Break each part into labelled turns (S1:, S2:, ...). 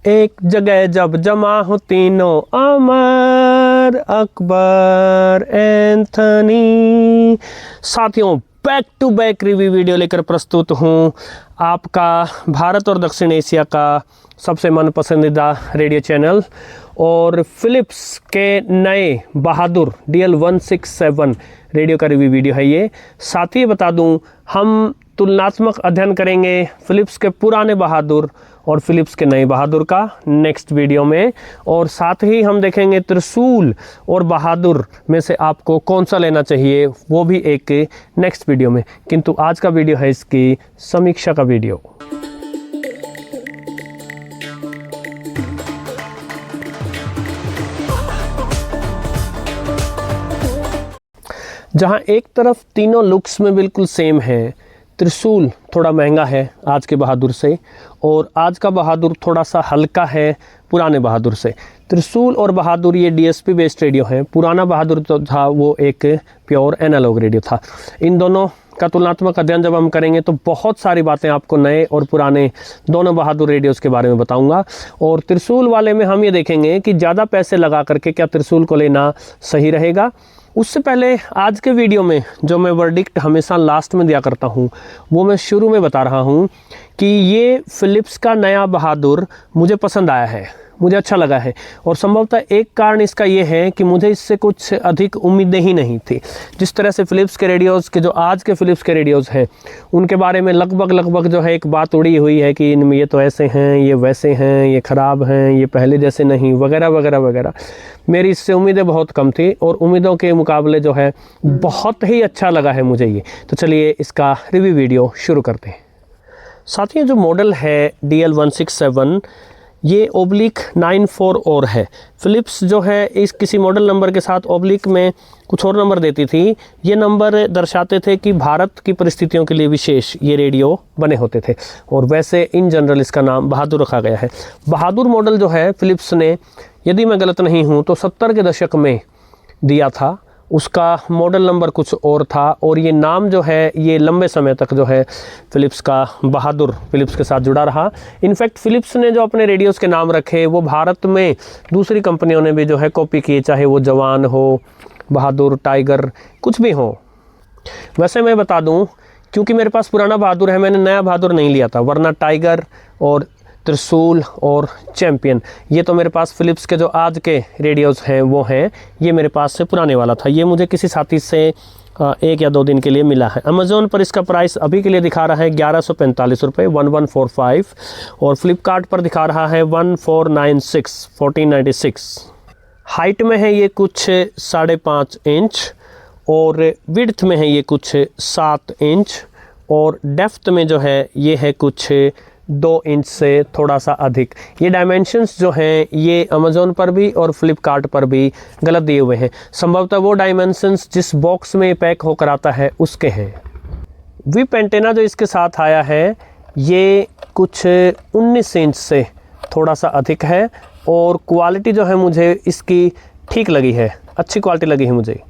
S1: एक जगह जब जमा हो तीनों अमर, अकबर, एंथनी। साथियों, back to back review video लेकर प्रस्तुत हूँ। आपका भारत और दक्षिण एशिया का सबसे मन पसंदीदा रेडियो चैनल और फ़िलिप्स के नए बहादुर DL-167 रेडियो का रिव्यू वीडियो है ये। साथ ही बता दूँ, हम तुलनात्मक अध्ययन करेंगे फ़िलिप्स के पुराने बहादुर और फ़िलिप्स के नए बहादुर का नेक्स्ट वीडियो में, और साथ ही हम देखेंगे त्रिशूल और बहादुर में से आपको कौन सा लेना चाहिए, वो भी एक नेक्स्ट वीडियो में। किंतु आज का वीडियो है इसकी समीक्षा का वीडियो। जहां एक तरफ तीनों लुक्स में बिल्कुल सेम है, त्रिशूल थोड़ा महंगा है आज के बहादुर से, और आज का बहादुर थोड़ा सा हल्का है पुराने बहादुर से। त्रिशूल और बहादुर ये DSP बेस्ड रेडियो है। पुराना बहादुर जो था वो एक प्योर एनालॉग रेडियो था। इन दोनों का तुलनात्मक अध्ययन जब हम करेंगे तो बहुत सारी बातें आपको नए और पुराने दोनों बहादुर रेडियोज़ के बारे में बताऊंगा। और त्रिशूल वाले में हम ये देखेंगे कि ज़्यादा पैसे लगा करके क्या त्रिशूल को लेना सही रहेगा। उससे पहले आज के वीडियो में जो मैं वर्डिक्ट हमेशा लास्ट में दिया करता हूँ, वो मैं शुरू में बता रहा हूँ कि ये फ़िलिप्स का नया बहादुर मुझे पसंद आया है, मुझे अच्छा लगा है। और संभवतः एक कारण इसका ये है कि मुझे इससे कुछ अधिक उम्मीदें ही नहीं थी। जिस तरह से फ़िलिप्स के रेडियोज़ के जो आज के फ़िलिप्स के रेडियोज़ हैं उनके बारे में लगभग जो है एक बात उड़ी हुई है कि इनमें ये तो ऐसे हैं, ये वैसे हैं, ये ख़राब हैं, ये पहले जैसे नहीं, वगैरह वगैरह वगैरह। मेरी इससे उम्मीदें बहुत कम थी और उम्मीदों के मुकाबले जो है बहुत ही अच्छा लगा है मुझे ये। तो चलिए इसका रिव्यू वीडियो शुरू करते हैं। साथियों, जो मॉडल है DL-167 ये /94 और है। फ़िलिप्स जो है इस किसी मॉडल नंबर के साथ ऑब्लिक में कुछ और नंबर देती थी। ये नंबर दर्शाते थे कि भारत की परिस्थितियों के लिए विशेष ये रेडियो बने होते थे, और वैसे इन जनरल इसका नाम बहादुर रखा गया है। बहादुर मॉडल जो है फ़िलिप्स ने, यदि मैं गलत नहीं हूँ तो 70 के दशक में दिया था। उसका मॉडल नंबर कुछ और था, और ये नाम जो है ये लंबे समय तक जो है फ़िलिप्स का बहादुर फ़िलिप्स के साथ जुड़ा रहा। इनफैक्ट फ़िलिप्स ने जो अपने रेडियोज़ के नाम रखे वो भारत में दूसरी कंपनियों ने भी जो है कॉपी किए, चाहे वो जवान हो, बहादुर, टाइगर, कुछ भी हो। वैसे मैं बता दूं, क्योंकि मेरे पास पुराना बहादुर है, मैंने नया बहादुर नहीं लिया था, वरना टाइगर और त्रिशूल और चैम्पियन ये तो मेरे पास फ़िलिप्स के जो आज के रेडियोज़ हैं वो हैं। ये मेरे पास से पुराने वाला था, ये मुझे किसी साथी से 1 या 2 दिन के लिए मिला है। अमेज़ॉन पर इसका प्राइस अभी के लिए दिखा रहा है 1145 रुपये 1145, और फ्लिपकार्ट पर दिखा रहा है 1496 1496। हाइट में है ये कुछ 5.5 इंच, और विड्थ में है ये कुछ 7 इंच, और डेप्थ में जो है ये है कुछ 2 इंच से थोड़ा सा अधिक। ये डायमेंशंस जो हैं ये अमेज़ॉन पर भी और फ्लिपकार्ट पर भी गलत दिए हुए हैं। संभवतः वो डायमेंशंस जिस बॉक्स में पैक होकर आता है उसके हैं। विप एंटेना जो इसके साथ आया है ये कुछ 19 इंच से थोड़ा सा अधिक है, और क्वालिटी जो है मुझे इसकी ठीक लगी है, अच्छी क्वालिटी लगी है मुझे।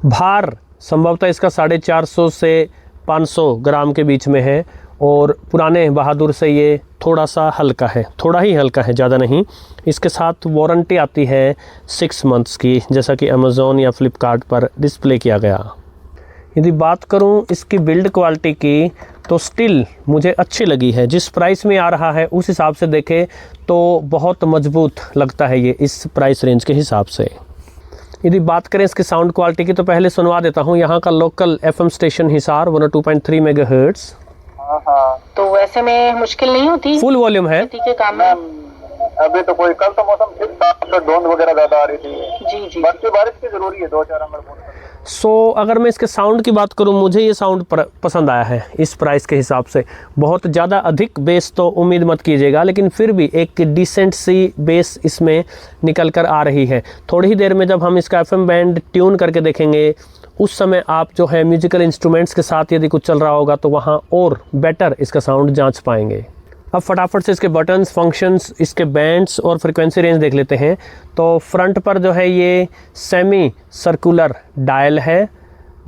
S1: भार संभवतः इसका 450 से 500 ग्राम के बीच में है, और पुराने बहादुर से ये थोड़ा सा हल्का है, थोड़ा ही हल्का है, ज़्यादा नहीं। इसके साथ वारंटी आती है 6 मंथ्स की, जैसा कि अमेज़ॉन या फ्लिपकार्ट पर डिस्प्ले किया गया। यदि बात करूं इसकी बिल्ड क्वालिटी की तो स्टिल मुझे अच्छी लगी है। जिस प्राइस में आ रहा है उस हिसाब से देखें तो बहुत मजबूत लगता है ये इस प्राइस रेंज के हिसाब से। यदि बात करें इसके साउंड क्वालिटी की तो पहले सुनवा देता हूँ यहाँ का local FM station Hisar 102.3 megahertz.
S2: हाँ, तो वैसे में मुश्किल नहीं होती?
S1: फुल वॉल्यूम है।
S2: ठीक है, काम में
S3: अभी तो कोई, कल तो मौसम ठीक था, तो धुंध वगैरह ज्यादा आ रही थी।
S2: जी।
S3: बाकी बारिश की जरूरी है 2-4
S1: अंगड़। अगर मैं इसके साउंड की बात करूं, मुझे ये साउंड पसंद आया है इस प्राइस के हिसाब से। बहुत ज़्यादा अधिक बेस तो उम्मीद मत कीजिएगा, लेकिन फिर भी एक डिसेंट सी बेस इसमें निकल कर आ रही है। थोड़ी ही देर में जब हम इसका FM बैंड ट्यून करके देखेंगे उस समय आप जो है म्यूजिकल इंस्ट्रूमेंट्स के साथ यदि कुछ चल रहा होगा तो वहाँ और बेटर इसका साउंड जांच पाएंगे। अब फटाफट से इसके बटन्स, फंक्शंस, इसके बैंड्स और फ्रिक्वेंसी रेंज देख लेते हैं। तो फ्रंट पर जो है ये सेमी सर्कुलर डायल है,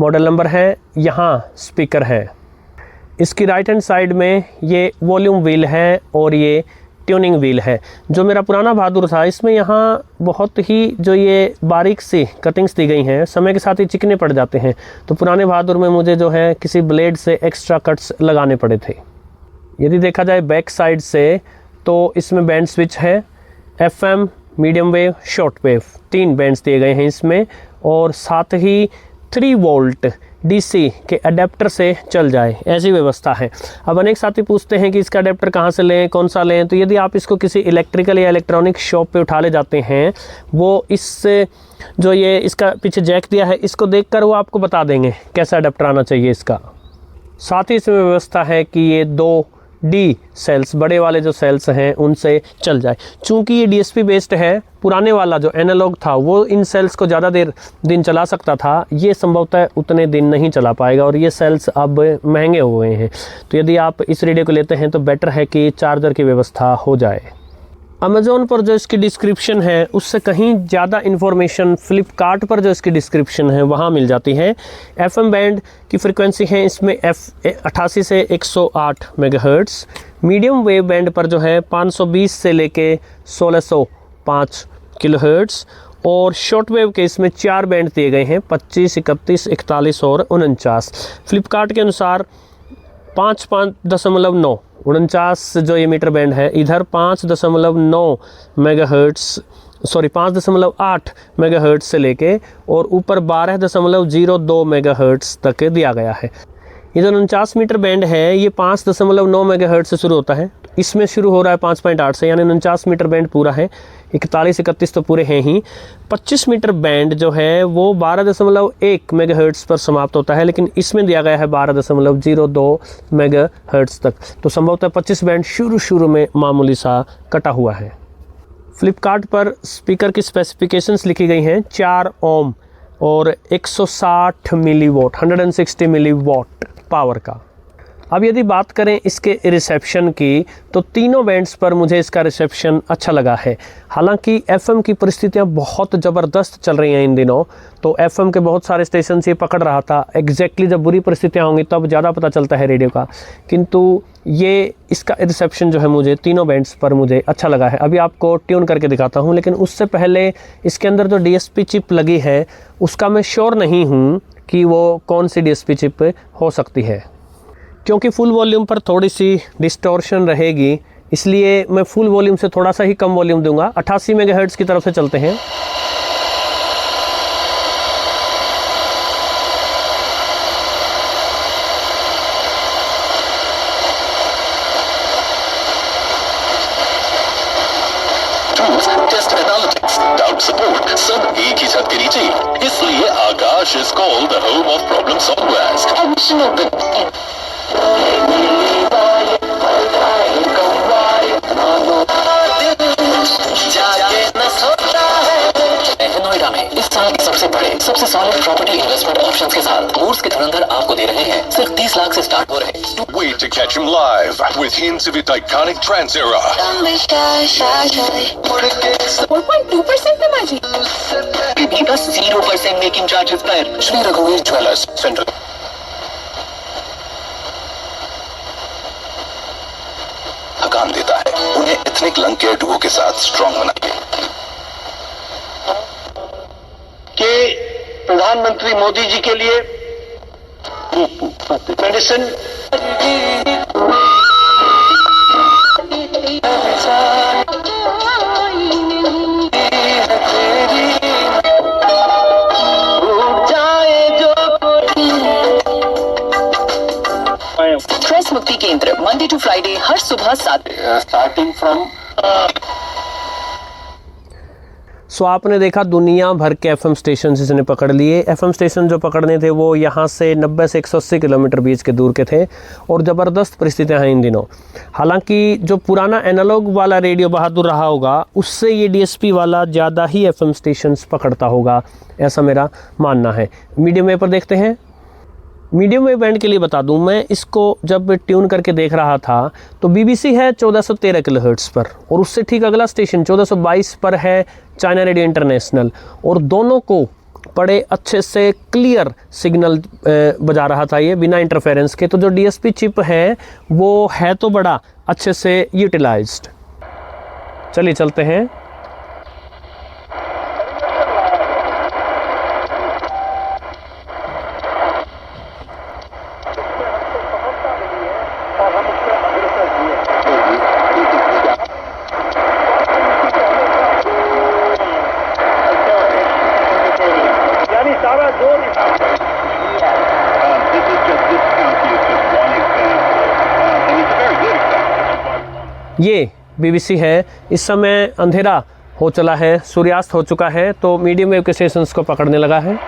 S1: मॉडल नंबर है, यहाँ स्पीकर है। इसकी राइट हैंड साइड में ये वॉल्यूम व्हील है और ये ट्यूनिंग व्हील है। जो मेरा पुराना बहादुर था इसमें यहाँ बहुत ही जो ये बारीक सी कटिंग्स दी गई हैं, समय के साथ ही चिकने पड़ जाते हैं, तो पुराने बहादुर में मुझे जो है किसी ब्लेड से एक्स्ट्रा कट्स लगाने पड़े थे। यदि देखा जाए बैक साइड से तो इसमें बैंड स्विच है, FM, medium wave, short wave, 3 bands दिए गए हैं इसमें, और साथ ही 3 वोल्ट DC के अडेप्टर से चल जाए ऐसी व्यवस्था है। अब अनेक साथी पूछते हैं कि इसका अडेप्टर कहाँ से लें, कौन सा लें, तो यदि आप इसको किसी इलेक्ट्रिकल या इलेक्ट्रॉनिक शॉप पे उठा ले जाते हैं, वो इस जो ये इसका पीछे जैक दिया है इसको देखकर वो आपको बता देंगे कैसा अडेप्टर आना चाहिए इसका। साथ ही इसमें व्यवस्था है कि ये 2D सेल्स, बड़े वाले जो सेल्स हैं उनसे चल जाए। चूँकि ये DSP बेस्ड है, पुराने वाला जो एनालॉग था वो इन सेल्स को ज़्यादा दिन चला सकता था, ये संभवतः उतने दिन नहीं चला पाएगा और ये सेल्स अब महंगे हो गए हैं। तो यदि आप इस रेडियो को लेते हैं तो बेटर है कि चार्जर की व्यवस्था हो जाए। अमेज़ॉन पर जो इसकी डिस्क्रिप्शन है उससे कहीं ज़्यादा इन्फॉर्मेशन फ्लिपकार्ट पर जो इसकी डिस्क्रिप्शन है वहाँ मिल जाती है। FM बैंड की फ्रिक्वेंसी है इसमें 88 से 108 मेगाहर्ट्ज़। मीडियम वेव बैंड पर जो है 520 से लेके 1605 किलोहर्ट्ज़, और शॉर्ट वेव के इसमें 4 बैंड दिए गए हैं, 25, 31, 41 और 49। फ्लिपकार्ट के अनुसार 5.9 49 जो ये मीटर बैंड है, इधर 5.9 मेगाहर्ट्ज़, सॉरी 5.8 मेगाहर्ट्ज़ से लेके और ऊपर 12.02 मेगाहर्ट्ज़ तक दिया गया है। ये जो 49 मीटर बैंड है ये 5.9 मेगाहर्ट्ज़ से शुरू होता है, इसमें शुरू हो रहा है 5.8 से, यानी 49 मीटर बैंड पूरा है। 41, 31 तो पूरे हैं ही। 25 मीटर बैंड जो है वो 12.1 मेगाहर्ट्ज़ पर समाप्त होता है, लेकिन इसमें दिया गया है 12.02 मेगाहर्ट्ज़ तक, तो संभवतः 25 बैंड शुरू में मामूली सा कटा हुआ है। फ्लिपकार्ट पर स्पीकर की स्पेसिफिकेशंस लिखी गई हैं 4 ओम और 160 मिलीवॉट 160 मिलीवॉट पावर का। अब यदि बात करें इसके रिसेप्शन की तो तीनों बैंड्स पर मुझे इसका रिसेप्शन अच्छा लगा है। हालांकि FM की परिस्थितियां बहुत ज़बरदस्त चल रही हैं इन दिनों, तो FM के बहुत सारे स्टेशन ये पकड़ रहा था। एग्जैक्टली जब बुरी परिस्थितियां होंगी तब ज़्यादा पता चलता है रेडियो का, किंतु ये इसका रिसेप्शन जो है मुझे तीनों बैंड्स पर मुझे अच्छा लगा है। अभी आपको ट्यून करके दिखाता हूँ, लेकिन उससे पहले इसके अंदर जो DSP चिप लगी है उसका मैं श्योर नहीं हूँ कि वो कौन सी DSP चिप हो सकती है, क्योंकि फुल वॉल्यूम पर थोड़ी सी डिस्टॉर्शन रहेगी, इसलिए मैं फुल वॉल्यूम से थोड़ा सा ही कम वॉल्यूम दूंगा। 88 मेगाहर्ट्ज़ की तरफ से चलते हैं।
S4: टेस्ट एनालिटिक्स, डाउट सपोर्ट, सब एक ही छत के नीचे, इसलिए Aakash is called the home of problem solvers. Noida में इस साल के सबसे बड़े, सबसे सॉलिड प्रॉपर्टी इन्वेस्टमेंट ऑप्शंस के साथ मूर्स के धुरंधर आपको दे रहे हैं सिर्फ 30 लाख से स्टार्ट हो रहे हैं।
S5: Wait to catch him live with hints of its iconic trance era.
S2: 1.2% पे माजी।
S4: का 0% मेकिंग चार्जेस पर श्री रघुवीर ज्वेलर्स सेंट्रल। थकान देता है, उन्हें एथनिक लंग केयर डुओ के साथ स्ट्रॉन्ग बनाइए।
S3: कि प्रधानमंत्री मोदी जी के लिए मेडिसिन
S4: स्ट्रेस मुक्ति केंद्र मंडे टू फ्राइडे हर सुबह 7
S3: स्टार्टिंग फ्रॉम
S1: सो आपने देखा दुनिया भर के FM स्टेशन इसने पकड़ लिए। FM स्टेशन जो पकड़ने थे वो यहाँ से 90 से 180 किलोमीटर बीच के दूर के थे और ज़बरदस्त परिस्थितियाँ हैं इन दिनों। हालांकि जो पुराना एनालॉग वाला रेडियो बहादुर रहा होगा उससे ये DSP वाला ज़्यादा ही FM स्टेशंस पकड़ता होगा, ऐसा मेरा मानना है। मीडियम वेव पर देखते हैं। मीडियम वेव बैंड के लिए बता दूं, मैं इसको जब ट्यून करके देख रहा था तो BBC है 1413 किलोहर्ट्ज़ पर और उससे ठीक अगला स्टेशन 1422 पर है चाइना रेडियो इंटरनेशनल, और दोनों को बड़े अच्छे से क्लियर सिग्नल बजा रहा था ये बिना इंटरफेरेंस के। तो जो DSP चिप है वो है तो बड़ा अच्छे से यूटिलाइज्ड। चलिए चलते हैं। ये BBC है। इस समय अंधेरा हो चला है, सूर्यास्त हो चुका है, तो मीडियम वेव के स्टेशंस को पकड़ने लगा है।
S3: मोदी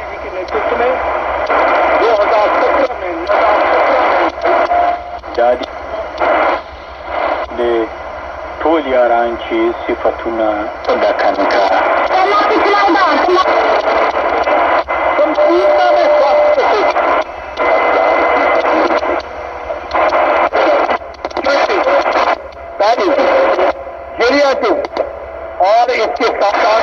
S3: जी के नेतृत्व में 2017 में
S6: jadi de toleranci sifatuna pendakanka
S3: संपूर्ण में स्वास्थ्य और इसके साथ साथ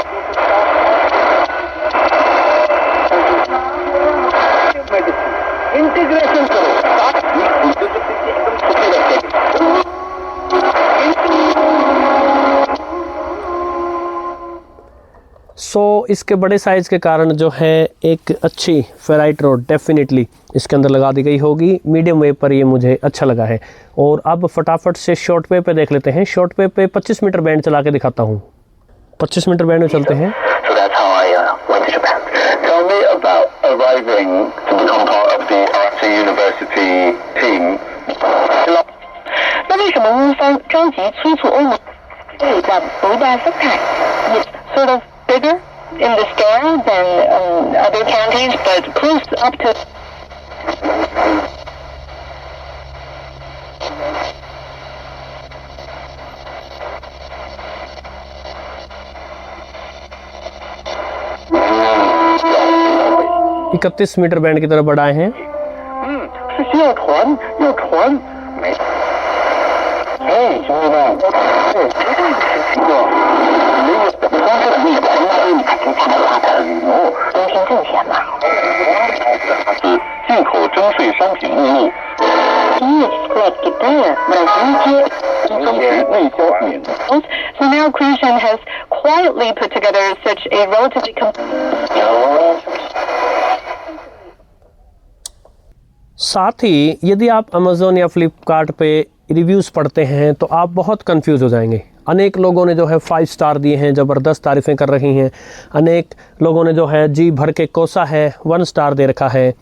S3: इंटीग्रेशन करो एकदम सुखी रखेगी।
S1: इसके बड़े साइज़ के कारण जो है एक अच्छी फेराइट रोड डेफिनेटली इसके अंदर लगा दी गई होगी। मीडियम वेव पर ये मुझे अच्छा लगा है। और अब फटाफट से शॉर्ट वेव पे देख लेते हैं। शॉर्ट वेव पे 25 मीटर बैंड चला के दिखाता हूँ। 25 मीटर बैंड में चलते हैं।
S4: So that's how I went to Japan. Tell me about arriving to become part of the RC University team.
S2: 那为什么乌方着急催促欧盟让不带色彩 sort of bigger in the scale than other counties, but close up to
S1: इकतीस metre band की तरफ बढ़ाए हैं।
S6: 是要传没哎兄弟们
S2: 东拼挣钱嘛。
S4: 进口征税商品目录，
S2: Let's get there.
S4: 争取内销免。
S2: So now Crucian has quietly put together such a relatively
S1: साथ ही यदि आप Amazon या फ्लिपकार्ट पे रिव्यूज़ पढ़ते हैं तो आप बहुत कंफ्यूज हो जाएंगे। अनेक लोगों ने जो है 5 स्टार दिए हैं, ज़बरदस्त तारीफ़ें कर रही हैं। अनेक लोगों ने जो है जी भर के कोसा है, 1 स्टार दे रखा है।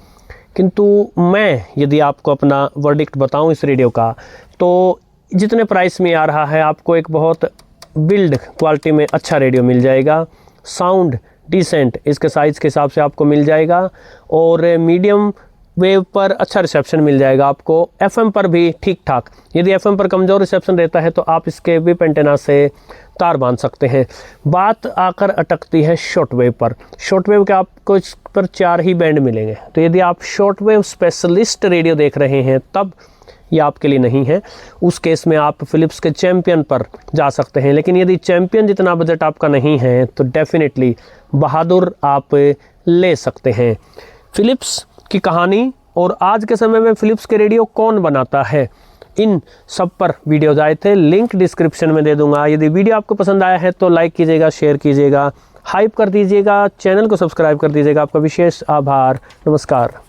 S1: किंतु मैं यदि आपको अपना वर्डिक्ट बताऊं इस रेडियो का, तो जितने प्राइस में आ रहा है आपको एक बहुत बिल्ड क्वालिटी में अच्छा रेडियो मिल जाएगा। साउंड डिसेंट इसके साइज़ के हिसाब से आपको मिल जाएगा और मीडियम वेव पर अच्छा रिसेप्शन मिल जाएगा आपको। FM पर भी ठीक ठाक। यदि FM पर कमज़ोर रिसेप्शन रहता है तो आप इसके विप एंटेना से तार बांध सकते हैं। बात आकर अटकती है शॉर्ट वेव पर। शॉर्ट वेव के आपको इस पर 4 ही बैंड मिलेंगे। तो यदि आप शॉर्ट वेव स्पेशलिस्ट रेडियो देख रहे हैं तब ये आपके लिए नहीं है। उस केस में आप फ़िलिप्स के चैम्पियन पर जा सकते हैं। लेकिन यदि चैम्पियन जितना बजट आपका नहीं है तो डेफिनेटली बहादुर आप ले सकते हैं। फ़िलिप्स की कहानी और आज के समय में फ़िलिप्स के रेडियो कौन बनाता है, इन सब पर वीडियोज़ आए थे। लिंक डिस्क्रिप्शन में दे दूंगा। यदि वीडियो आपको पसंद आया है तो लाइक कीजिएगा, शेयर कीजिएगा, हाइप कर दीजिएगा, चैनल को सब्सक्राइब कर दीजिएगा। आपका विशेष आभार। नमस्कार।